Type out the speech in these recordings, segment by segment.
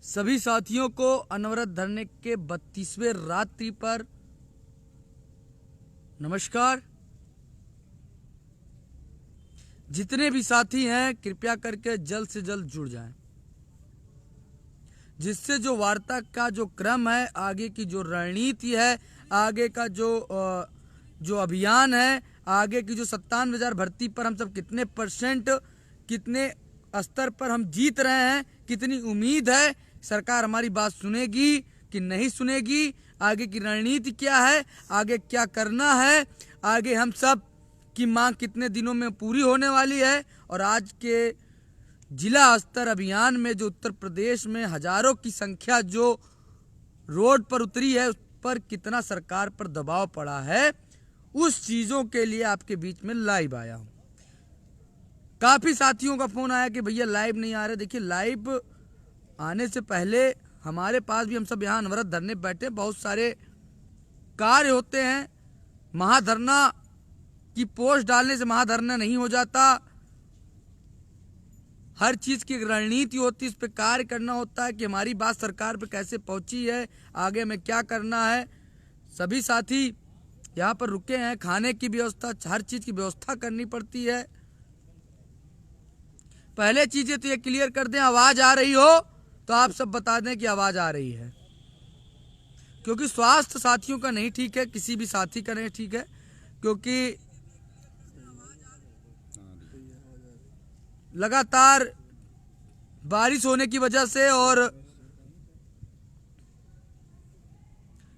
सभी साथियों को अनवरत धरने के 32वें रात्रि पर नमस्कार। जितने भी साथी हैं कृपया करके जल्द से जल्द जुड़ जाएं, जिससे जो वार्ता का जो क्रम है, आगे की जो रणनीति है, आगे का जो अभियान है, आगे की जो 97,000 भर्ती पर हम सब कितने परसेंट, कितने स्तर पर हम जीत रहे हैं, कितनी उम्मीद है, सरकार हमारी बात सुनेगी कि नहीं सुनेगी, आगे की रणनीति क्या है, आगे क्या करना है, आगे हम सब की मांग कितने दिनों में पूरी होने वाली है। और आज के जिला स्तर अभियान में जो उत्तर प्रदेश में हजारों की संख्या जो रोड पर उतरी है, उस पर कितना सरकार पर दबाव पड़ा है, उस चीजों के लिए आपके बीच में लाइव आया हूं। काफी साथियों का फोन आया कि भैया लाइव नहीं आ रहे। देखिए, लाइव आने से पहले हमारे पास भी, हम सब यहाँ अनवरत धरने बैठे, बहुत सारे कार्य होते हैं। महाधरना की पोस्ट डालने से महाधरना नहीं हो जाता, हर चीज की रणनीति होती है, इस पे कार्य करना होता है कि हमारी बात सरकार पे कैसे पहुंची है, आगे हमें क्या करना है। सभी साथी यहाँ पर रुके हैं, खाने की व्यवस्था, हर चीज की व्यवस्था करनी पड़ती है। पहले चीजें तो ये क्लियर कर दें, आवाज आ रही हो तो आप सब बता दें कि आवाज आ रही है, क्योंकि स्वास्थ्य साथियों का नहीं ठीक है, किसी भी साथी का नहीं ठीक है, क्योंकि लगातार बारिश होने की वजह से और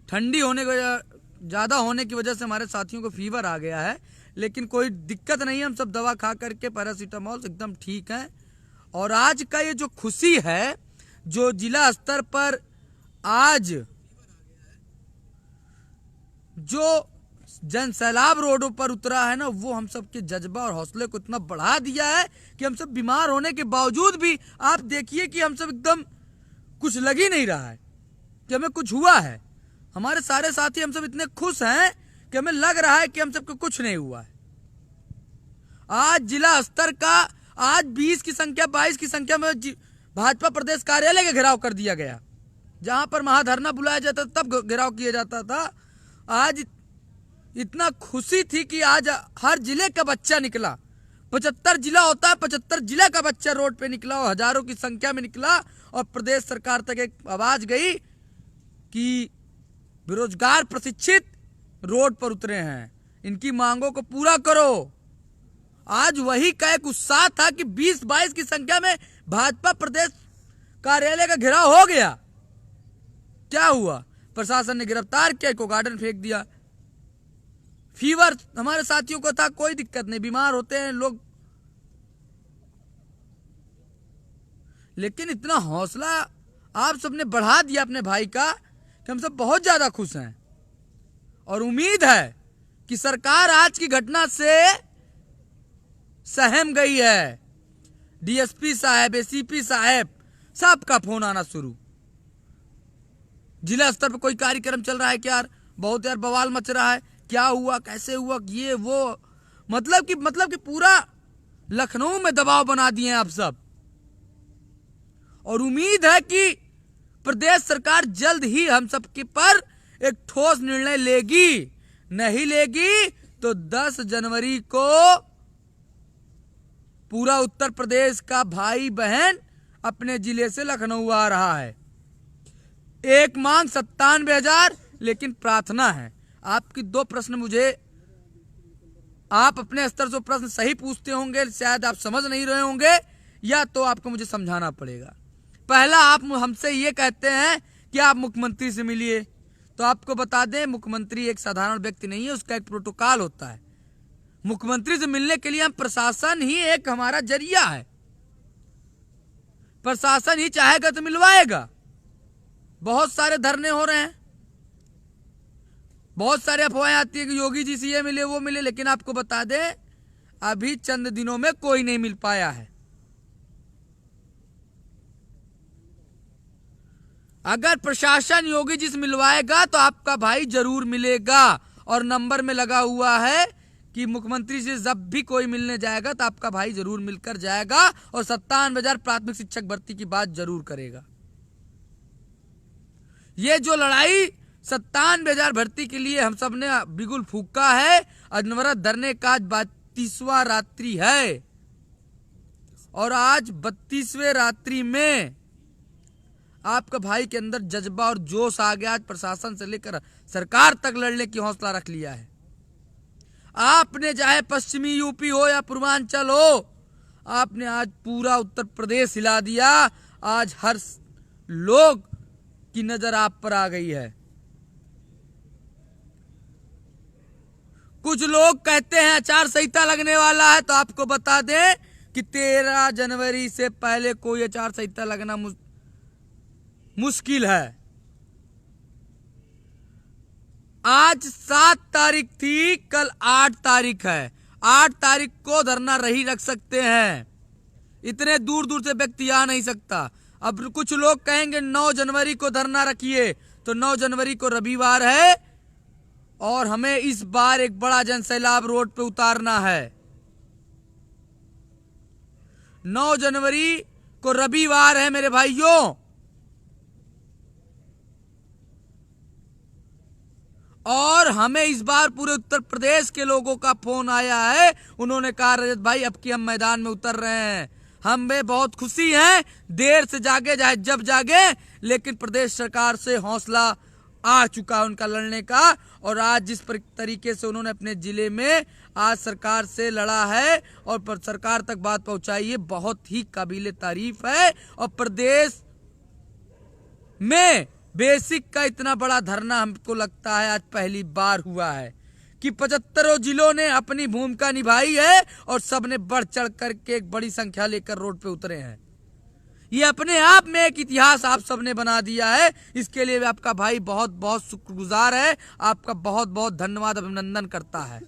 ठंडी होने ज्यादा होने की वजह से हमारे साथियों को फीवर आ गया है, लेकिन कोई दिक्कत नहीं है, हम सब दवा खा करके पैरासीटामोल एकदम ठीक हैं। और आज का ये जो खुशी है, जो जिला स्तर पर आज जो जन सैलाब रोडों पर उतरा है ना, वो हम सब के जज्बा और हौसले को इतना बढ़ा दिया है कि हम सब बीमार होने के बावजूद भी आप देखिए कि हम सब एकदम कुछ लग ही नहीं रहा है कि हमें कुछ हुआ है। हमारे सारे साथी हम सब इतने खुश हैं कि हमें लग रहा है कि हम सबको कुछ नहीं हुआ है। आज जिला स्तर का, आज 20 की संख्या, 22 की संख्या में भाजपा प्रदेश कार्यालय का घेराव कर दिया गया। जहां पर महाधरना बुलाया जाता तब घेराव किया जाता था। आज इतना खुशी थी कि आज हर जिले का बच्चा निकला, 75 जिला होता है, 75 जिला का बच्चा रोड पे निकला और हजारों की संख्या में निकला और प्रदेश सरकार तक एक आवाज गई कि बेरोजगार प्रशिक्षित रोड पर उतरे हैं, इनकी मांगों को पूरा करो। आज वही का एक उत्साह था कि 20-22 की संख्या में भाजपा प्रदेश कार्यालय का घेराव हो गया। क्या हुआ? प्रशासन ने गिरफ्तार किया, को गार्डन फेंक दिया। फीवर हमारे साथियों को था, कोई दिक्कत नहीं, बीमार होते हैं लोग, लेकिन इतना हौसला आप सबने बढ़ा दिया अपने भाई का कि हम सब बहुत ज्यादा खुश हैं। और उम्मीद है कि सरकार आज की घटना से सहम गई है। डीएसपी साहब, एसीपी साहब, सबका फोन आना शुरू। जिला स्तर पर कोई कार्यक्रम चल रहा है क्या यार? बहुत यार बवाल मच रहा है, क्या हुआ, कैसे हुआ, ये वो, मतलब कि पूरा लखनऊ में दबाव बना दिए हैं आप सब। और उम्मीद है कि प्रदेश सरकार जल्द ही हम सब के पर एक ठोस निर्णय लेगी। नहीं लेगी तो 10 जनवरी को पूरा उत्तर प्रदेश का भाई बहन अपने जिले से लखनऊ आ रहा है। एक मांग 97,000, लेकिन प्रार्थना है आपकी 2 प्रश्न मुझे, आप अपने स्तर से प्रश्न सही पूछते होंगे, शायद आप समझ नहीं रहे होंगे, या तो आपको मुझे समझाना पड़ेगा। पहला, आप हमसे ये कहते हैं कि आप मुख्यमंत्री से मिलिए, तो आपको बता दें मुख्यमंत्री एक साधारण व्यक्ति नहीं है, उसका एक प्रोटोकॉल होता है। मुख्यमंत्री से मिलने के लिए हम, प्रशासन ही एक हमारा जरिया है, प्रशासन ही चाहेगा तो मिलवाएगा। बहुत सारे धरने हो रहे हैं, बहुत सारे अफवाहें आती है कि योगी जी से ये मिले वो मिले, लेकिन आपको बता दें अभी चंद दिनों में कोई नहीं मिल पाया है। अगर प्रशासन योगी जी से मिलवाएगा तो आपका भाई जरूर मिलेगा। और नंबर में लगा हुआ है कि मुख्यमंत्री से जब भी कोई मिलने जाएगा तो आपका भाई जरूर मिलकर जाएगा और 97,000 प्राथमिक शिक्षक भर्ती की बात जरूर करेगा। ये जो लड़ाई 97,000 भर्ती के लिए हम सब ने बिगुल फूका है, अनवरत धरने का आज 32वां रात्रि है और आज 32वें रात्रि में आपका भाई के अंदर जज्बा और जोश आ गया। आज प्रशासन से लेकर सरकार तक लड़ने की हौसला रख लिया है। आपने चाहे पश्चिमी यूपी हो या पूर्वांचल हो, आपने आज पूरा उत्तर प्रदेश हिला दिया। आज हर लोग की नजर आप पर आ गई है। कुछ लोग कहते हैं आचार संहिता लगने वाला है, तो आपको बता दें कि 13 जनवरी से पहले कोई आचार संहिता लगना मुश्किल है। आज 7 तारीख थी, कल 8 तारीख है। 8 तारीख को धरना रही रख सकते हैं, इतने दूर दूर से व्यक्ति आ नहीं सकता। अब कुछ लोग कहेंगे 9 जनवरी को धरना रखिए, तो 9 जनवरी को रविवार है और हमें इस बार एक बड़ा जनसैलाब रोड पे उतारना है। 9 जनवरी को रविवार है मेरे भाइयों, और हमें इस बार पूरे उत्तर प्रदेश के लोगों का फोन आया है। उन्होंने कहा रजत भाई अब की हम मैदान में उतर रहे हैं। हमें बहुत खुशी है, देर से जागे चाहे जब जागे, लेकिन प्रदेश सरकार से हौसला आ चुका है उनका लड़ने का। और आज जिस तरीके से उन्होंने अपने जिले में आज सरकार से लड़ा है और पर सरकार तक बात पहुंचाई है, बहुत ही काबिले तारीफ है। और प्रदेश में बेसिक का इतना बड़ा धरना हमको लगता है आज पहली बार हुआ है कि 75 जिलों ने अपनी भूमिका निभाई है और सबने बढ़ चढ़ करके एक बड़ी संख्या लेकर रोड पे उतरे हैं। ये अपने आप में एक इतिहास आप सबने बना दिया है। इसके लिए आपका भाई बहुत बहुत शुक्रगुजार है, आपका बहुत बहुत धन्यवाद, अभिनंदन करता है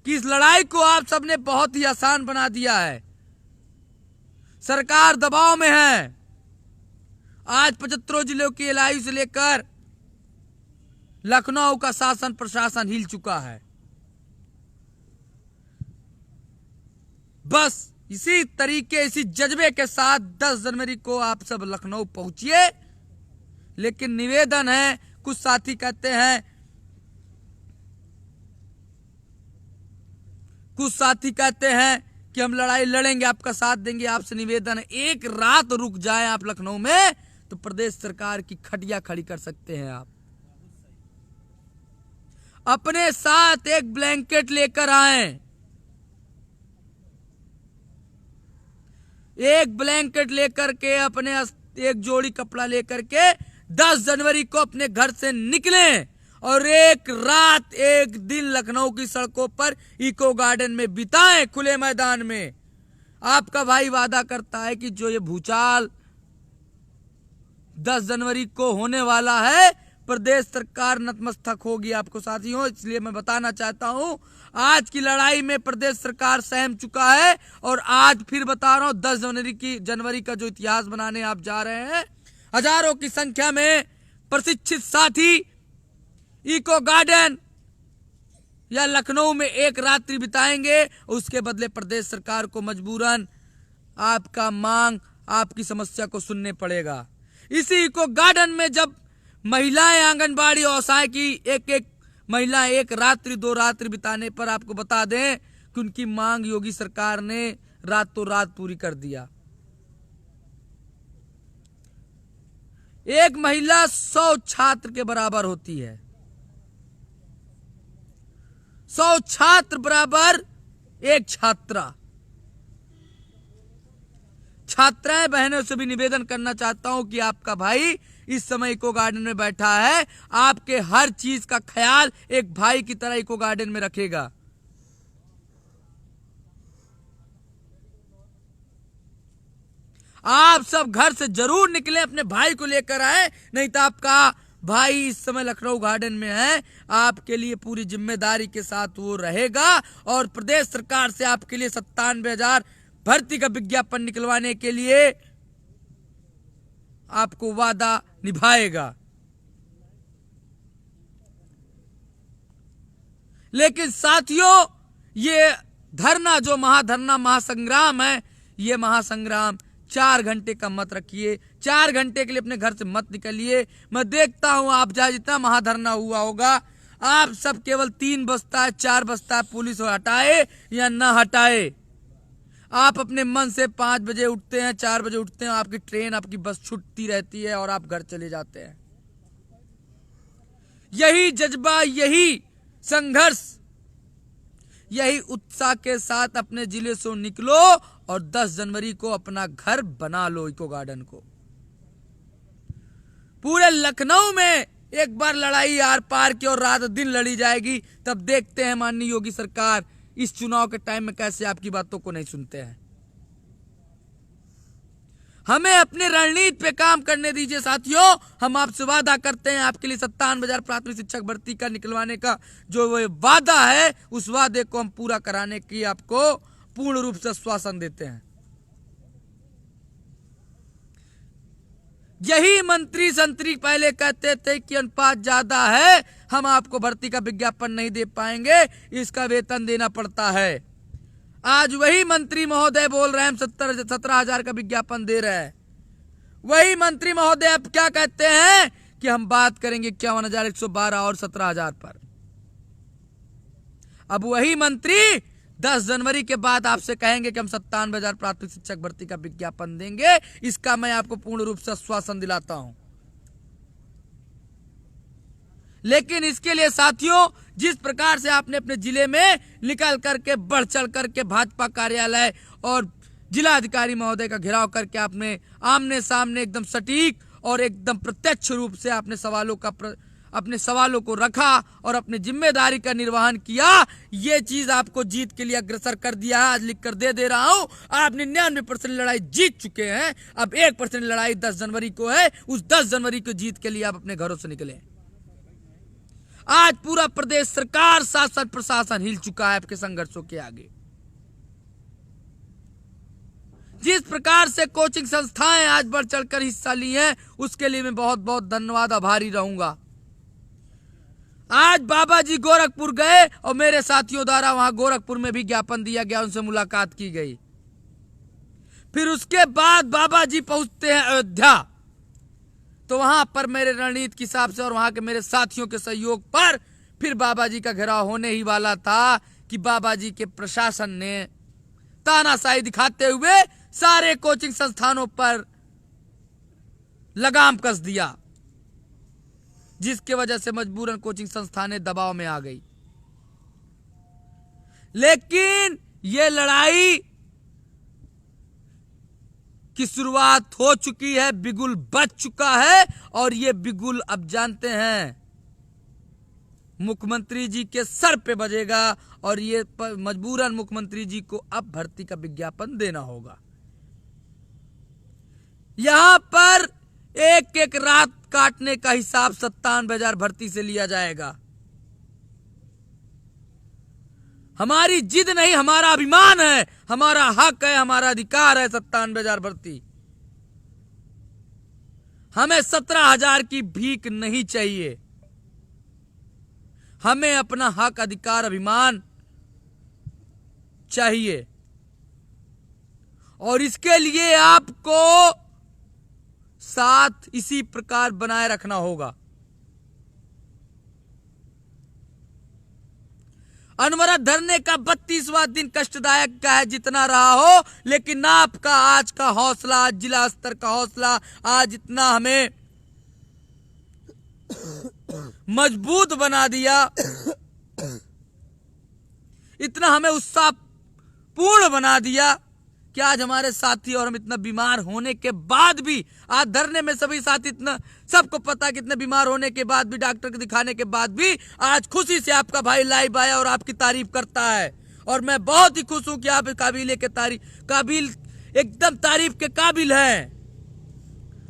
कि इस लड़ाई को आप सबने बहुत ही आसान बना दिया है। सरकार दबाव में है। आज 75 जिलों की एलआईयू से लेकर लखनऊ का शासन प्रशासन हिल चुका है। बस इसी तरीके, इसी जज्बे के साथ 10 जनवरी को आप सब लखनऊ पहुंचिए। लेकिन निवेदन है, कुछ साथी कहते हैं कि हम लड़ाई लड़ेंगे, आपका साथ देंगे। आपसे निवेदन है, एक रात रुक जाएं आप लखनऊ में तो प्रदेश सरकार की खटिया खड़ी कर सकते हैं। आप अपने साथ एक ब्लैंकेट लेकर आएं, एक ब्लैंकेट लेकर के, अपने एक जोड़ी कपड़ा लेकर के 10 जनवरी को अपने घर से निकलें और एक रात एक दिन लखनऊ की सड़कों पर इको गार्डन में बिताएं, खुले मैदान में। आपका भाई वादा करता है कि जो ये भूचाल 10 जनवरी को होने वाला है, प्रदेश सरकार नतमस्तक होगी आपको साथियों। इसलिए मैं बताना चाहता हूं, आज की लड़ाई में प्रदेश सरकार सहम चुका है। और आज फिर बता रहा हूं, 10 जनवरी का जो इतिहास बनाने आप जा रहे हैं, हजारों की संख्या में प्रशिक्षित साथी इको गार्डन या लखनऊ में एक रात्रि बिताएंगे। उसके बदले प्रदेश सरकार को मजबूरन आपका मांग, आपकी समस्या को सुनने पड़ेगा। इसी इको गार्डन में जब महिलाएं आंगनबाड़ी औसाएं की एक महिलाएं एक रात्रि 2 रात्रि बिताने पर आपको बता दें कि उनकी मांग योगी सरकार ने रातों रात पूरी कर दिया। एक महिला 100 छात्र के बराबर होती है। 100 छात्र बराबर एक छात्रा। छात्राएं बहनों से भी निवेदन करना चाहता हूं कि आपका भाई इस समय इको गार्डन में बैठा है, आपके हर चीज का ख्याल एक भाई की तरह इको गार्डन में रखेगा। आप सब घर से जरूर निकले, अपने भाई को लेकर आए, नहीं तो आपका भाई इस समय लखनऊ गार्डन में है। आपके लिए पूरी जिम्मेदारी के साथ वो रहेगा और प्रदेश सरकार से आपके लिए 97,000 भर्ती का विज्ञापन निकलवाने के लिए आपको वादा निभाएगा। लेकिन साथियों, ये धरना जो महाधरना महासंग्राम है, ये महासंग्राम 4 घंटे का मत रखिए, 4 घंटे के लिए अपने घर से मत निकलिए। मैं देखता हूं आप जहां जितना महाधरना हुआ होगा, आप सब केवल 3 बजता है 4 बजता है पुलिस हटाए या ना हटाए, आप अपने मन से 5 बजे उठते हैं, 4 बजे उठते हैं, आपकी ट्रेन आपकी बस छूटती रहती है और आप घर चले जाते हैं। यही जज्बा, यही संघर्ष, यही उत्साह के साथ अपने जिले से निकलो और 10 जनवरी को अपना घर बना लो। इको गार्डन को पूरे लखनऊ में एक बार लड़ाई आर पार की और रात दिन लड़ी जाएगी। तब देखते हैं माननीय योगी सरकार इस चुनाव के टाइम में कैसे आपकी बातों को नहीं सुनते हैं। हमें अपनी रणनीति पे काम करने दीजिए साथियों। हम आपसे वादा करते हैं, आपके लिए 57,000 प्राथमिक शिक्षक भर्ती का निकलवाने का जो वादा है, उस वादे को हम पूरा कराने की आपको पूर्ण रूप से आश्वासन देते हैं। यही मंत्री संतरी पहले कहते थे कि अनुपात ज्यादा है, हम आपको भर्ती का विज्ञापन नहीं दे पाएंगे, इसका वेतन देना पड़ता है। आज वही मंत्री महोदय बोल रहे हैं हम 17,000 का विज्ञापन दे रहे हैं। वही मंत्री महोदय अब क्या कहते हैं कि हम बात करेंगे 51,112 और 17,000 पर। अब वही मंत्री 10 जनवरी के बाद आपसे कहेंगे कि हम 57,000 प्राथमिक शिक्षक भर्ती का विज्ञापन देंगे। इसका मैं आपको पूर्ण रूप से आश्वासन दिलाता हूं। लेकिन इसके लिए साथियों, जिस प्रकार से आपने अपने जिले में निकल करके बढ़ चढ़ करके भाजपा कार्यालय और जिलाधिकारी महोदय का घेराव करके आपने आमने सामने एकदम सटीक और एकदम प्रत्यक्ष रूप से अपने सवालों को रखा और अपनी जिम्मेदारी का निर्वहन किया, ये चीज आपको जीत के लिए अग्रसर कर दिया है। आज लिख कर दे रहा हूं, आप 99% लड़ाई जीत चुके हैं। अब 1% लड़ाई 10 जनवरी को है। उस 10 जनवरी को जीत के लिए आप अपने घरों से निकले। आज पूरा प्रदेश सरकार, शासन, प्रशासन हिल चुका है आपके संघर्षों के आगे। जिस प्रकार से कोचिंग संस्थाएं आज बढ़ चढ़कर हिस्सा ली हैं, उसके लिए मैं बहुत बहुत धन्यवाद आभारी रहूंगा। आज बाबा जी गोरखपुर गए और मेरे साथियों द्वारा वहां गोरखपुर में भी ज्ञापन दिया गया, उनसे मुलाकात की गई। फिर उसके बाद बाबा जी पहुंचते हैं अयोध्या, तो वहां पर मेरे रणनीति के हिसाब से और वहां के मेरे साथियों के सहयोग पर फिर बाबा जी का घेराव होने ही वाला था कि बाबा जी के प्रशासन ने तानाशाही दिखाते हुए सारे कोचिंग संस्थानों पर लगाम कस दिया, जिसके वजह से मजबूरन कोचिंग संस्थानें दबाव में आ गई। लेकिन ये लड़ाई की शुरुआत हो चुकी है, बिगुल बज चुका है और ये बिगुल अब जानते हैं मुख्यमंत्री जी के सर पे बजेगा और ये मजबूरन मुख्यमंत्री जी को अब भर्ती का विज्ञापन देना होगा। यहां पर एक एक रात काटने का हिसाब 57,000 भर्ती से लिया जाएगा। हमारी जिद नहीं, हमारा अभिमान है, हमारा हक है, हमारा अधिकार है 57,000 भर्ती। हमें 17,000 की भीख नहीं चाहिए। हमें अपना हक, अधिकार, अभिमान चाहिए और इसके लिए आपको साथ इसी प्रकार बनाए रखना होगा। अनवरत धरने का 32वां दिन कष्टदायक का है जितना रहा हो, लेकिन आपका आज का हौसला, आज जिला स्तर का हौसला, आज इतना हमें मजबूत बना दिया, इतना हमें उत्साहपूर्ण बना दिया कि आज हमारे साथी और हम इतना बीमार होने के बाद भी, आज धरने में सभी साथी इतना सबको पता कि इतने बीमार होने के बाद भी, डॉक्टर को दिखाने के बाद भी आज खुशी से आपका भाई लाइव आया और आपकी तारीफ करता है। और मैं बहुत ही खुश हूं कि आप काबिल एकदम तारीफ के काबिल हैं।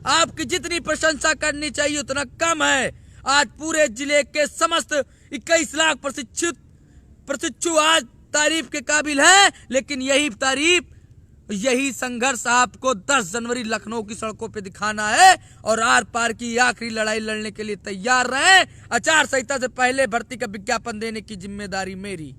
आपकी जितनी प्रशंसा करनी चाहिए उतना कम है। आज पूरे जिले के समस्त 21 लाख प्रशिक्षु आज तारीफ के काबिल हैं, लेकिन यही तारीफ, यही संघर्ष आपको 10 जनवरी लखनऊ की सड़कों पे दिखाना है और आर पार की आखिरी लड़ाई लड़ने के लिए तैयार रहें। आचार संहिता से पहले भर्ती का विज्ञापन देने की जिम्मेदारी मेरी।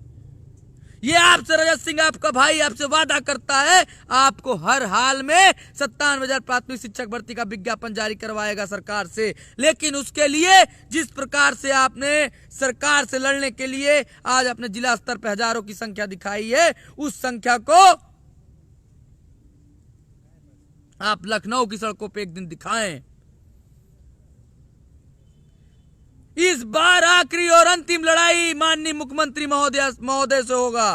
ये आपसे रजत सिंह आपका भाई आपसे वादा करता है, आपको हर हाल में 97,000 प्राथमिक शिक्षक भर्ती का विज्ञापन जारी करवाएगा सरकार से। लेकिन उसके लिए जिस प्रकार से आपने सरकार से लड़ने के लिए आज अपने जिला स्तर पर हजारों की संख्या दिखाई है, उस संख्या को आप लखनऊ की सड़कों पे एक दिन दिखाएं। इस बार आखिरी और अंतिम लड़ाई माननीय मुख्यमंत्री महोदय से होगा।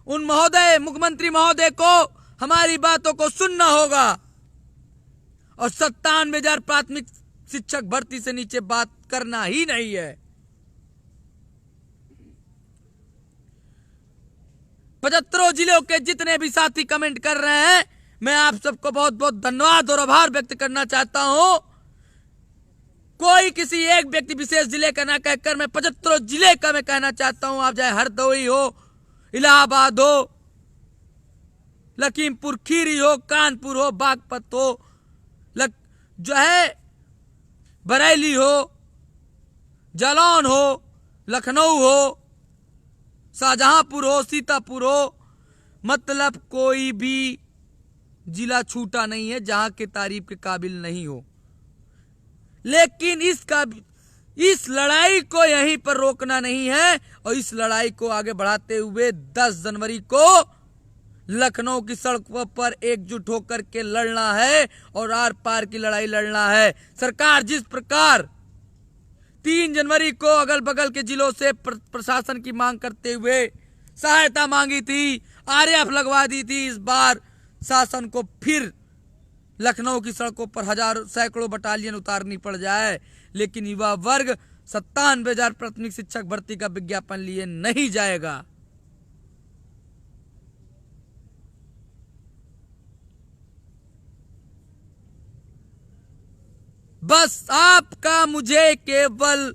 उन मुख्यमंत्री महोदय को हमारी बातों को सुनना होगा और 97,000 प्राथमिक शिक्षक भर्ती से नीचे बात करना ही नहीं है। 75 जिलों के जितने भी साथी कमेंट कर रहे हैं, मैं आप सबको बहुत बहुत धन्यवाद और आभार व्यक्त करना चाहता हूं। कोई किसी एक व्यक्ति विशेष जिले का ना कहकर मैं 75 जिले का मैं कहना चाहता हूं। आप चाहे हरदोई हो, इलाहाबाद हो, लखीमपुर खीरी हो, कानपुर हो, बागपत हो, जो है बरेली हो, जालौन हो, लखनऊ हो, शाहजहांपुर हो, सीतापुर हो, मतलब कोई भी जिला छूटा नहीं है जहां के तारीफ के काबिल नहीं हो। लेकिन इस लड़ाई को यहीं पर रोकना नहीं है और इस लड़ाई को आगे बढ़ाते हुए 10 जनवरी को लखनऊ की सड़कों पर एकजुट होकर के लड़ना है और आर पार की लड़ाई लड़ना है। सरकार जिस प्रकार 3 जनवरी को अगल बगल के जिलों से प्रशासन की मांग करते हुए सहायता मांगी थी, आरएएफ लगवा दी थी, इस बार शासन को फिर लखनऊ की सड़कों पर सैकड़ों बटालियन उतारनी पड़ जाए, लेकिन युवा वर्ग 97,000 प्राथमिक शिक्षक भर्ती का विज्ञापन लिए नहीं जाएगा। बस आपका मुझे केवल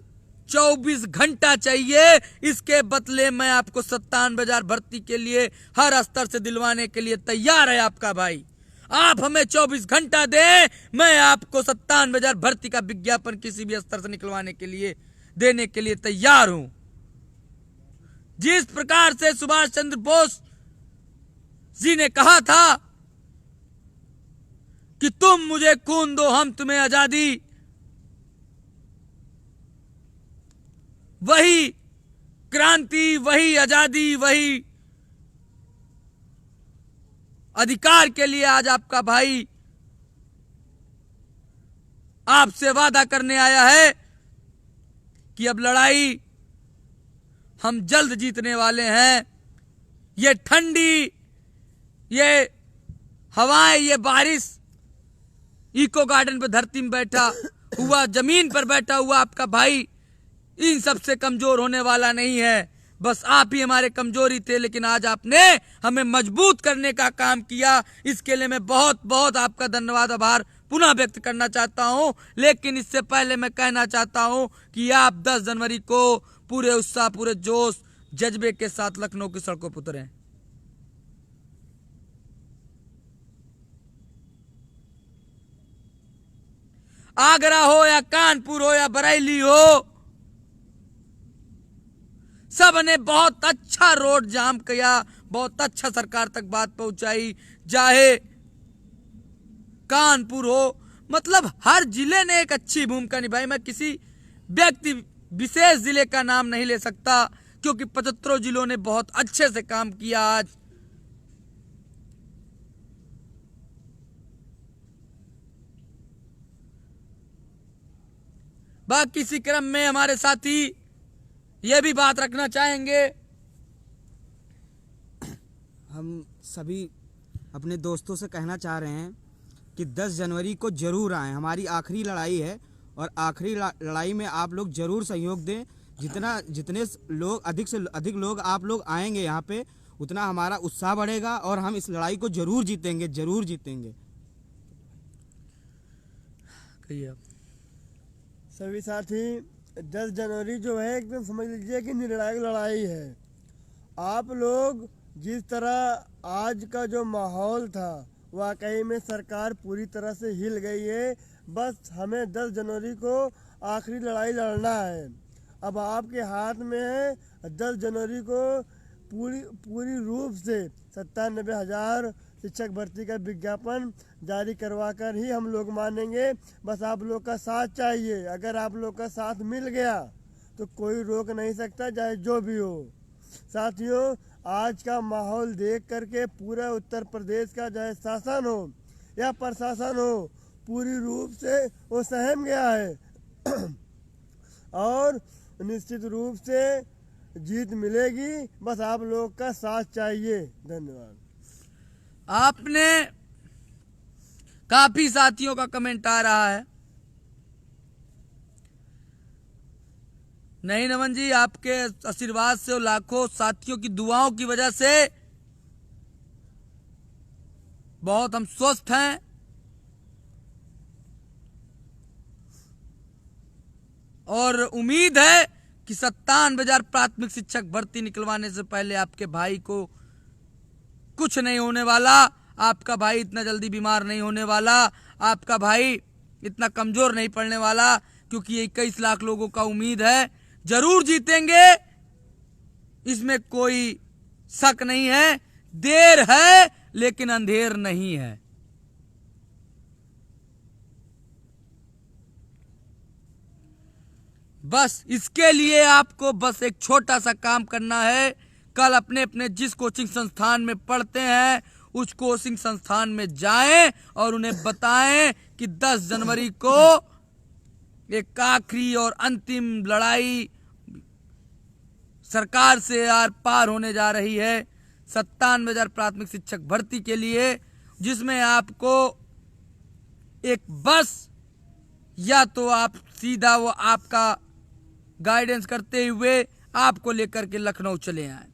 24 घंटा चाहिए। इसके बदले मैं आपको 97,000 भर्ती के लिए हर स्तर से दिलवाने के लिए तैयार है आपका भाई। आप हमें 24 घंटा दें, मैं आपको 97,000 भर्ती का विज्ञापन किसी भी स्तर से निकलवाने के लिए देने के लिए तैयार हूं। जिस प्रकार से सुभाष चंद्र बोस जी ने कहा था कि तुम मुझे खून दो हम तुम्हें आजादी, वही क्रांति, वही आजादी, वही अधिकार के लिए आज आपका भाई आपसे वादा करने आया है कि अब लड़ाई हम जल्द जीतने वाले हैं। ये ठंडी, ये हवाएं, ये बारिश, इको गार्डन पे धरती में बैठा हुआ, जमीन पर बैठा हुआ आपका भाई इन सबसे कमजोर होने वाला नहीं है। बस आप ही हमारे कमजोरी थे, लेकिन आज आपने हमें मजबूत करने का काम किया। इसके लिए मैं बहुत बहुत आपका धन्यवाद, आभार पुनः व्यक्त करना चाहता हूं। लेकिन इससे पहले मैं कहना चाहता हूं कि आप 10 जनवरी को पूरे उत्साह, पूरे जोश, जज्बे के साथ लखनऊ की सड़कों पर उतरें। आगरा हो या कानपुर हो या बरेली हो, सब ने बहुत अच्छा रोड जाम किया, बहुत अच्छा सरकार तक बात पहुंचाई। चाहे कानपुर हो, मतलब हर जिले ने एक अच्छी भूमिका निभाई। मैं किसी व्यक्ति विशेष जिले का नाम नहीं ले सकता क्योंकि 75 जिलों ने बहुत अच्छे से काम किया। आज बाकी इसी क्रम में हमारे साथी ये भी बात रखना चाहेंगे। हम सभी अपने दोस्तों से कहना चाह रहे हैं कि 10 जनवरी को जरूर आएं। हमारी आखिरी लड़ाई है और आखिरी लड़ाई में आप लोग जरूर सहयोग दें। जितने लोग अधिक से अधिक लोग आप लोग आएंगे यहाँ पे, उतना हमारा उत्साह बढ़ेगा और हम इस लड़ाई को जरूर जीतेंगे, जरूर जीतेंगे। कहिए सभी साथी, 10 जनवरी जो है एकदम समझ लीजिए कि निर्णायक लड़ाई है। आप लोग जिस तरह आज का जो माहौल था, वाकई में सरकार पूरी तरह से हिल गई है। बस हमें 10 जनवरी को आखिरी लड़ाई लड़ना है। अब आपके हाथ में है। 10 जनवरी को पूरी रूप से 97,000 शिक्षक भर्ती का विज्ञापन जारी करवाकर ही हम लोग मानेंगे। बस आप लोग का साथ चाहिए। अगर आप लोग का साथ मिल गया तो कोई रोक नहीं सकता, चाहे जो भी हो। साथियों, आज का माहौल देख करके पूरा उत्तर प्रदेश का चाहे शासन हो या प्रशासन हो, पूरी रूप से वो सहम गया है और निश्चित रूप से जीत मिलेगी। बस आप लोग का साथ चाहिए। धन्यवाद। आपने काफी साथियों का कमेंट आ रहा है। नहीं नमन जी, आपके आशीर्वाद से और लाखों साथियों की दुआओं की वजह से बहुत हम स्वस्थ हैं। और उम्मीद है कि 97,000 प्राथमिक शिक्षक भर्ती निकलवाने से पहले आपके भाई को कुछ नहीं होने वाला। आपका भाई इतना जल्दी बीमार नहीं होने वाला। आपका भाई इतना कमजोर नहीं पड़ने वाला, क्योंकि 21 लाख लोगों का उम्मीद है। जरूर जीतेंगे, इसमें कोई शक नहीं है। देर है लेकिन अंधेर नहीं है। बस इसके लिए आपको बस एक छोटा सा काम करना है। कल अपने अपने जिस कोचिंग संस्थान में पढ़ते हैं उस कोचिंग संस्थान में जाएं और उन्हें बताएं कि 10 जनवरी को एक आखिरी और अंतिम लड़ाई सरकार से आर पार होने जा रही है 97,000 प्राथमिक शिक्षक भर्ती के लिए, जिसमें आपको एक बस या तो आप सीधा वो आपका गाइडेंस करते हुए आपको लेकर के लखनऊ चले आए।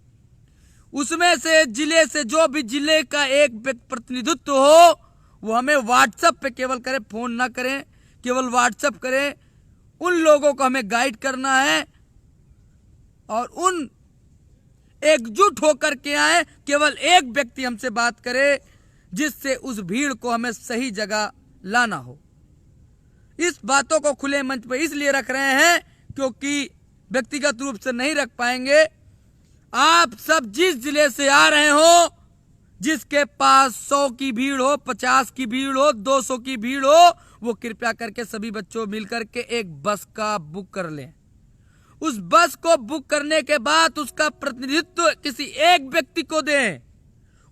उसमें से जिले से जो भी जिले का एक प्रतिनिधित्व हो वो हमें व्हाट्सएप पे केवल करें, फोन ना करें, केवल व्हाट्सएप करें। उन लोगों को हमें गाइड करना है और उन एकजुट होकर के आए। केवल एक व्यक्ति हमसे बात करे जिससे उस भीड़ को हमें सही जगह लाना हो। इस बातों को खुले मंच पर इसलिए रख रहे हैं क्योंकि व्यक्तिगत रूप से नहीं रख पाएंगे। आप सब जिस जिले से आ रहे हो, जिसके पास 100 की भीड़ हो, 50 की भीड़ हो, 200 की भीड़ हो, वो कृपया करके सभी बच्चों मिलकर के एक बस का बुक कर लें। उस बस को बुक करने के बाद उसका प्रतिनिधित्व किसी एक व्यक्ति को दें।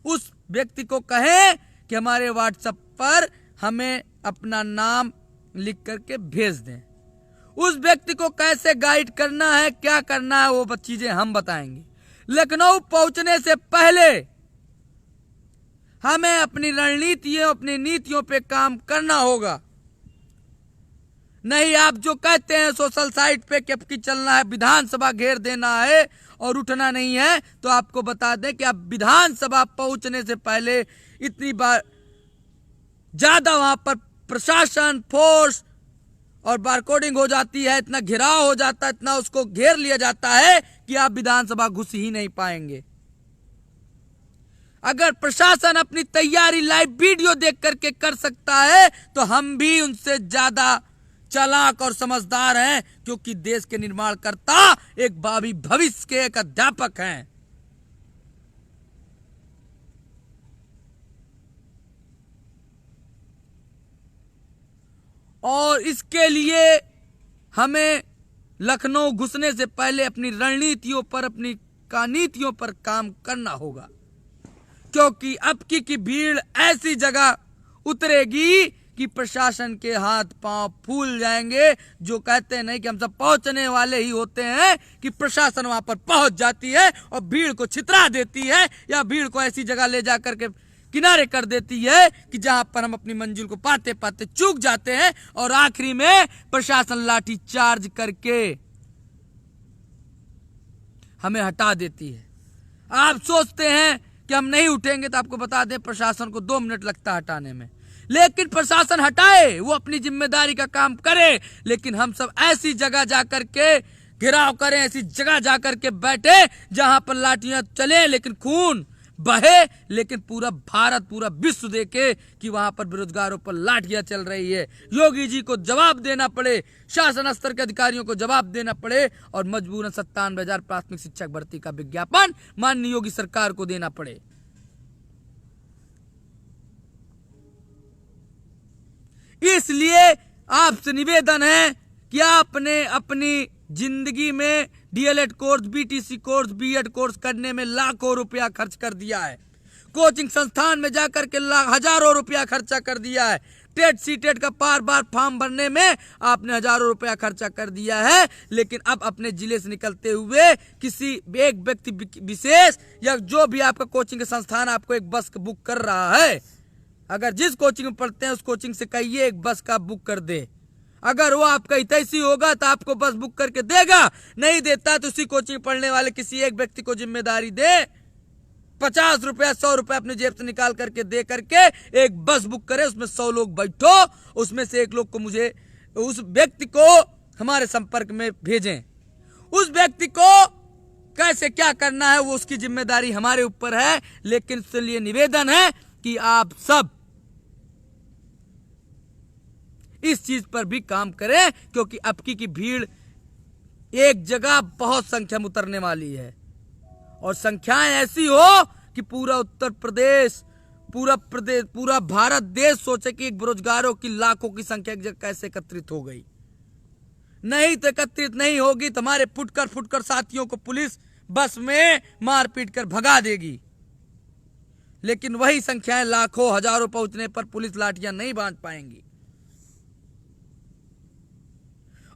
उस व्यक्ति को कहें कि हमारे व्हाट्सएप पर हमें अपना नाम लिख करके भेज दें। उस व्यक्ति को कैसे गाइड करना है, क्या करना है, वो चीजें हम बताएंगे। लखनऊ पहुंचने से पहले हमें अपनी रणनीतियों, अपनी नीतियों पे काम करना होगा। नहीं आप जो कहते हैं सोशल साइट पे कि चलना है, विधानसभा घेर देना है और उठना नहीं है, तो आपको बता दें कि आप विधानसभा पहुंचने से पहले इतनी बार ज्यादा वहां पर प्रशासन, फोर्स और बारकोडिंग हो जाती है, इतना घिराव हो जाता है, इतना उसको घेर लिया जाता है कि आप विधानसभा घुस ही नहीं पाएंगे। अगर प्रशासन अपनी तैयारी लाइव वीडियो देख करके कर सकता है तो हम भी उनसे ज्यादा चालाक और समझदार हैं, क्योंकि देश के निर्माणकर्ता एक भावी भविष्य के एक अध्यापक हैं। और इसके लिए हमें लखनऊ घुसने से पहले अपनी रणनीतियों पर, अपनी नीतियों पर काम करना होगा, क्योंकि अब की भीड़ ऐसी जगह उतरेगी कि प्रशासन के हाथ पांव फूल जाएंगे। जो कहते हैं नहीं कि हम सब पहुंचने वाले ही होते हैं, कि प्रशासन वहां पर पहुंच जाती है और भीड़ को छितरा देती है या भीड़ को ऐसी जगह ले जाकर के किनारे कर देती है कि जहां पर हम अपनी मंजिल को पाते पाते चूक जाते हैं और आखिरी में प्रशासन लाठी चार्ज करके हमें हटा देती है। आप सोचते हैं कि हम नहीं उठेंगे, तो आपको बता दें प्रशासन को 2 मिनट लगता है हटाने में, लेकिन प्रशासन हटाए, वो अपनी जिम्मेदारी का काम करे। लेकिन हम सब ऐसी जगह जाकर के घिराव करें, ऐसी जगह जाकर के बैठे जहां पर लाठियां चले लेकिन खून बहे, लेकिन पूरा भारत, पूरा विश्व देखे कि वहां पर बेरोजगारों पर लाठियां चल रही है। योगी जी को जवाब देना पड़े, शासन स्तर के अधिकारियों को जवाब देना पड़े और मजबूरन 97,000 प्राथमिक शिक्षक भर्ती का विज्ञापन माननीय योगी सरकार को देना पड़े। इसलिए आपसे निवेदन है कि आपने अपनी जिंदगी में DElEd course, BTC course, BEd course करने में लाखों रुपया खर्च कर दिया है। कोचिंग संस्थान में जाकर के हजारों रुपया खर्चा कर दिया है। टेट सीटेट का बार फॉर्म भरने में आपने हजारों रुपया खर्चा कर दिया है। लेकिन अब अपने जिले से निकलते हुए किसी एक व्यक्ति विशेष या जो भी आपका कोचिंग संस्थान आपको एक बस बुक कर रहा है, अगर जिस कोचिंग में पढ़ते हैं उस कोचिंग से कहिए एक बस का बुक कर दे। अगर वो आपका हितैषी होगा तो आपको बस बुक करके देगा, नहीं देता तो उसी कोचिंग पढ़ने वाले किसी एक व्यक्ति को जिम्मेदारी दे, 50 रुपया 100 रुपया अपने जेब से निकाल करके दे करके एक बस बुक करे, उसमें 100 लोग बैठो, उसमें से एक लोग को मुझे उस व्यक्ति को हमारे संपर्क में भेजें। उस व्यक्ति को कैसे क्या करना है वो उसकी जिम्मेदारी हमारे ऊपर है। लेकिन इसके लिए निवेदन है कि आप सब इस चीज पर भी काम करें, क्योंकि अबकी की भीड़ एक जगह बहुत संख्या में उतरने वाली है और संख्याएं ऐसी हो कि पूरा उत्तर प्रदेश, पूरा भारत देश सोचे कि एक बेरोजगारों की लाखों की संख्या एक जगह कैसे एकत्रित हो गई। नहीं तो एकत्रित नहीं होगी तो हमारे फुटकर साथियों को पुलिस बस में मार पीट कर भगा देगी। लेकिन वही संख्याएं लाखों हजारों पहुंचने पर पुलिस लाठियां नहीं बांध पाएंगी।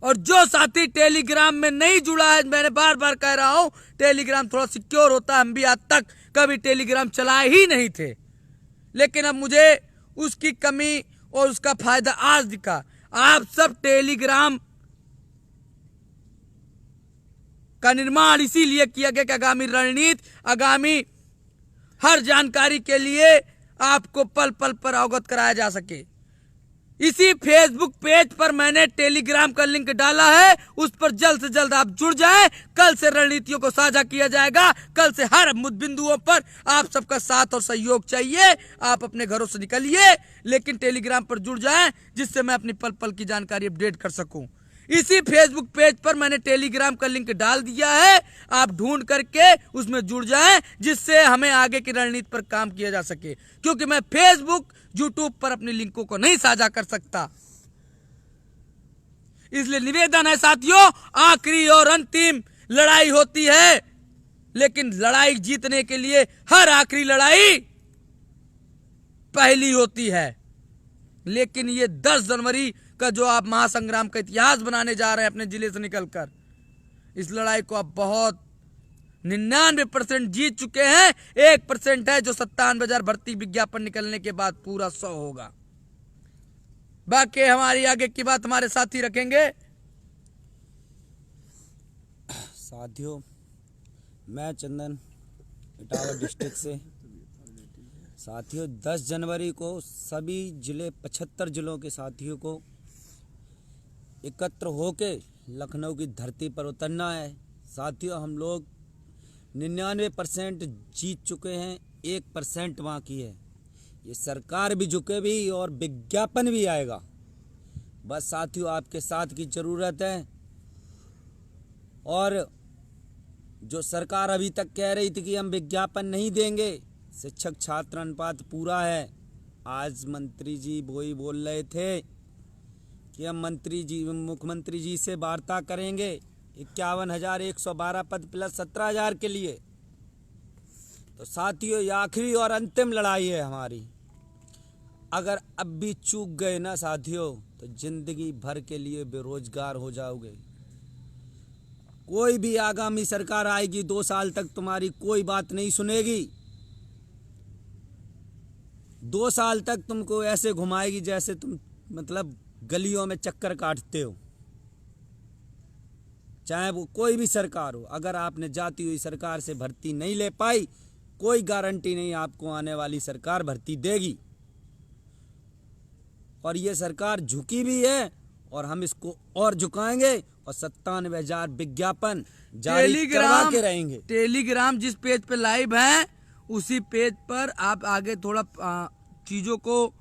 और जो साथी टेलीग्राम में नहीं जुड़ा है, मैंने बार बार कह रहा हूं, टेलीग्राम थोड़ा सिक्योर होता है। हम भी आज तक कभी टेलीग्राम चलाए ही नहीं थे, लेकिन अब मुझे उसकी कमी और उसका फायदा आज दिखा। आप सब टेलीग्राम का निर्माण इसीलिए किया गया कि आगामी रणनीति, आगामी हर जानकारी के लिए आपको पल पल पर अवगत कराया जा सके। इसी फेसबुक पेज पर मैंने टेलीग्राम का लिंक डाला है, उस पर जल्द से जल्द आप जुड़ जाएं। कल से रणनीतियों को साझा किया जाएगा। कल से हर बिंदुओं पर आप सबका साथ और सहयोग चाहिए। आप अपने घरों से निकलिए, लेकिन टेलीग्राम पर जुड़ जाएं, जिससे मैं अपनी पल पल की जानकारी अपडेट कर सकूं। इसी फेसबुक पेज पर मैंने टेलीग्राम का लिंक डाल दिया है, आप ढूंढ करके उसमें जुड़ जाएं, जिससे हमें आगे की रणनीति पर काम किया जा सके। क्योंकि मैं फेसबुक, यूट्यूब पर अपने लिंकों को नहीं साझा कर सकता। इसलिए निवेदन है साथियों, आखिरी और अंतिम लड़ाई होती है, लेकिन लड़ाई जीतने के लिए हर आखिरी लड़ाई पहली होती है। लेकिन ये 10 जनवरी का जो आप महासंग्राम का इतिहास बनाने जा रहे हैं अपने जिले से निकलकर, इस लड़ाई को आप बहुत 99% जीत चुके हैं। 1% है जो 97,000 भर्ती विज्ञापन निकलने के बाद पूरा 100 होगा। बाकी हमारी आगे की बात हमारे साथी रखेंगे। साथियों, मैं चंदन इटावा डिस्ट्रिक्ट से। साथियों, 10 जनवरी को सभी जिले 75 जिलों के साथियों को एकत्र होके लखनऊ की धरती पर उतरना है। साथियों, हम लोग 99% जीत चुके हैं, 1% बाकी है। ये सरकार भी झुके भी और विज्ञापन भी आएगा। बस साथियों, आपके साथ की ज़रूरत है। और जो सरकार अभी तक कह रही थी कि हम विज्ञापन नहीं देंगे, शिक्षक छात्र अनुपात पूरा है। आज मंत्री जी वही बोल रहे थे कि हम मुख्यमंत्री जी से वार्ता करेंगे 51,112 पद प्लस 17,000 के लिए। तो साथियों, ये आखिरी और अंतिम लड़ाई है हमारी। अगर अब भी चूक गए ना साथियों, तो जिंदगी भर के लिए बेरोजगार हो जाओगे। कोई भी आगामी सरकार आएगी 2 साल तक तुम्हारी कोई बात नहीं सुनेगी। 2 साल तक तुमको ऐसे घुमाएगी जैसे तुम मतलब गलियों में चक्कर काटते हो। चाहे वो कोई भी सरकार हो, अगर आपने जाती हुई सरकार से भर्ती नहीं ले पाई, कोई गारंटी नहीं आपको आने वाली सरकार भर्ती देगी। और ये सरकार झुकी भी है और हम इसको और झुकाएंगे और 97,000 विज्ञापन जारी करवा के रहेंगे। टेलीग्राम जिस पेज पे लाइव है उसी पेज पर आप आगे थोड़ा चीज़ों को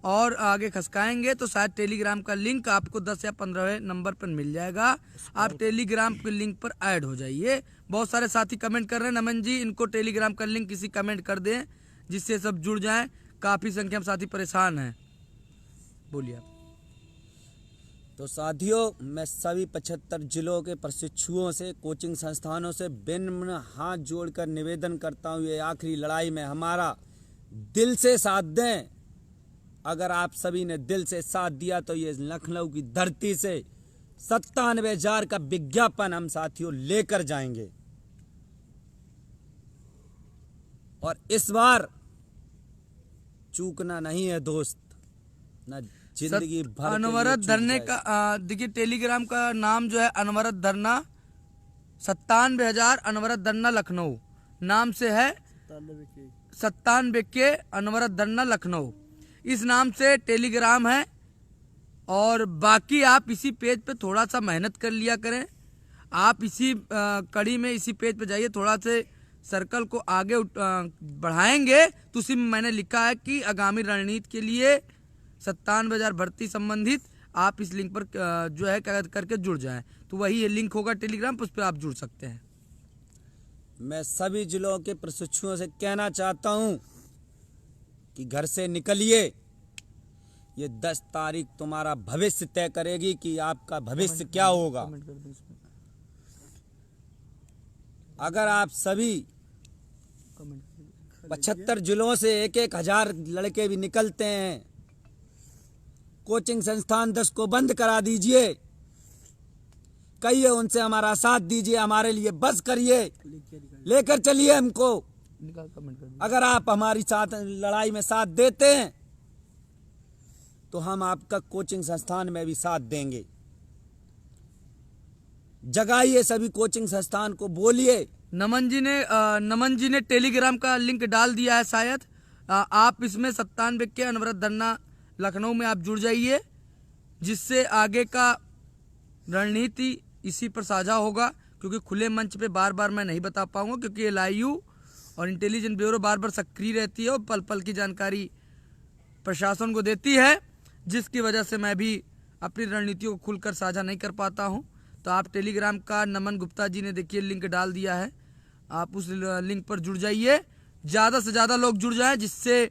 और आगे खसकाएंगे तो शायद टेलीग्राम का लिंक आपको 10 या 15वें नंबर पर मिल जाएगा। आप टेलीग्राम के लिंक पर ऐड हो जाइए। बहुत सारे साथी कमेंट कर रहे हैं, नमन जी इनको टेलीग्राम का लिंक किसी कमेंट कर दें जिससे सब जुड़ जाएं। काफ़ी संख्या में साथी परेशान हैं। बोलिए आप। तो साथियों, मैं सभी 75 जिलों के प्रशिक्षुओं से, कोचिंग संस्थानों से विनम्र हाथ जोड़कर निवेदन करता हूँ, ये आखिरी लड़ाई में हमारा दिल से साथ दें। अगर आप सभी ने दिल से साथ दिया तो ये लखनऊ की धरती से 97,000 का विज्ञापन हम साथियों लेकर जाएंगे। और इस बार चूकना नहीं है दोस्त, ना जिंदगी भर। अनवरत धरने का देखिए टेलीग्राम का नाम जो है अनवरत धरना 97,000 अनवरत धरना लखनऊ नाम से है। 97 के अनवरत धरना लखनऊ इस नाम से टेलीग्राम है। और बाकी आप इसी पेज पे थोड़ा सा मेहनत कर लिया करें। आप इसी कड़ी में इसी पेज पे जाइए, थोड़ा से सर्कल को आगे बढ़ाएंगे तो उसी में मैंने लिखा है कि आगामी रणनीति के लिए 97,000 भर्ती संबंधित आप इस लिंक पर जो है करके जुड़ जाएं। तो वही लिंक होगा टेलीग्राम पर, उस पर आप जुड़ सकते हैं। मैं सभी जिलों के प्रशिक्षुओं से कहना चाहता हूं कि घर से निकलिए। ये 10 तारीख तुम्हारा भविष्य तय करेगी कि आपका भविष्य क्या होगा। अगर आप सभी 75 जिलों से 1-1 हजार लड़के भी निकलते हैं, कोचिंग संस्थान 10 को बंद करा दीजिए, कहिए उनसे हमारा साथ दीजिए, हमारे लिए बस करिए, लेकर चलिए हमको। अगर आप हमारी साथ लड़ाई में साथ देते हैं तो हम आपका कोचिंग संस्थान में भी साथ देंगे। जगाइए सभी कोचिंग संस्थान को, बोलिए। नमन जी ने टेलीग्राम का लिंक डाल दिया है शायद। आप इसमें 97 के अनवरत धरना लखनऊ में आप जुड़ जाइए, जिससे आगे का रणनीति इसी पर साझा होगा। क्योंकि खुले मंच पे बार बार मैं नहीं बता पाऊंगा, क्योंकि एलआईयू और इंटेलिजेंस ब्यूरो बार बार सक्रिय रहती है और पल पल की जानकारी प्रशासन को देती है, जिसकी वजह से मैं भी अपनी रणनीतियों को खुलकर साझा नहीं कर पाता हूं। तो आप टेलीग्राम का नमन गुप्ता जी ने देखिए लिंक डाल दिया है, आप उस लिंक पर जुड़ जाइए। ज़्यादा से ज़्यादा लोग जुड़ जाएं, जिससे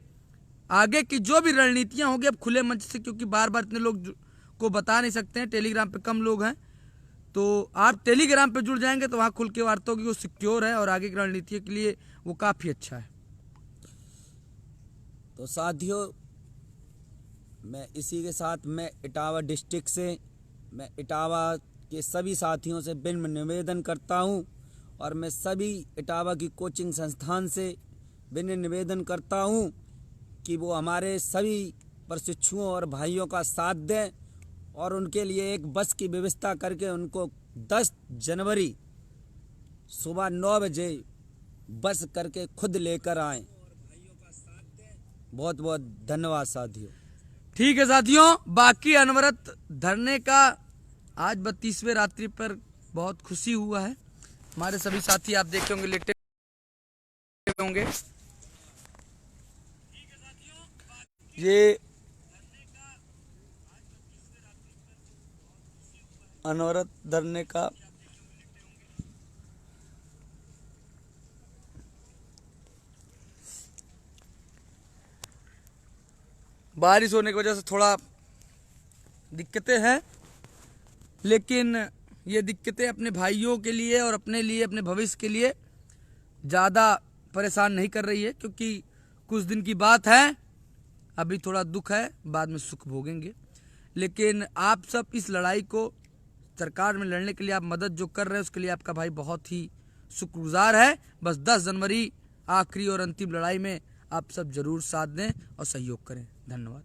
आगे की जो भी रणनीतियां होंगी अब खुले मंच से, क्योंकि बार बार इतने लोग को बता नहीं सकते हैं, टेलीग्राम पे कम लोग हैं। तो आप टेलीग्राम पे जुड़ जाएंगे तो वहाँ खुल के वार्ता होगी, वो सिक्योर है और आगे की रणनीति के लिए वो काफ़ी अच्छा है। तो साथियों, मैं इसी के साथ मैं इटावा डिस्ट्रिक्ट से, मैं इटावा के सभी साथियों से विनम्र निवेदन करता हूं, और मैं सभी इटावा की कोचिंग संस्थान से विनम्र निवेदन करता हूं कि वो हमारे सभी प्रशिक्षुओं और भाइयों का साथ दें और उनके लिए एक बस की व्यवस्था करके उनको 10 जनवरी सुबह 9 बजे बस करके खुद लेकर आएं। बहुत बहुत धन्यवाद साथियों। ठीक है साथियों, बाकी अनवरत धरने का आज 32वें रात्रि पर बहुत खुशी हुआ है। हमारे सभी साथी आप देखे होंगे लेटे होंगे। ये अनवरत धरने का बारिश होने की वजह से थोड़ा दिक्कतें हैं, लेकिन ये दिक्कतें अपने भाइयों के लिए और अपने लिए, अपने भविष्य के लिए ज़्यादा परेशान नहीं कर रही है, क्योंकि कुछ दिन की बात है, अभी थोड़ा दुख है, बाद में सुख भोगेंगे। लेकिन आप सब इस लड़ाई को सरकार में लड़ने के लिए आप मदद जो कर रहे हैं उसके लिए आपका भाई बहुत ही शुक्रगुजार है। बस 10 जनवरी आखिरी और अंतिम लड़ाई में आप सब जरूर साथ दें और सहयोग करें। धन्यवाद।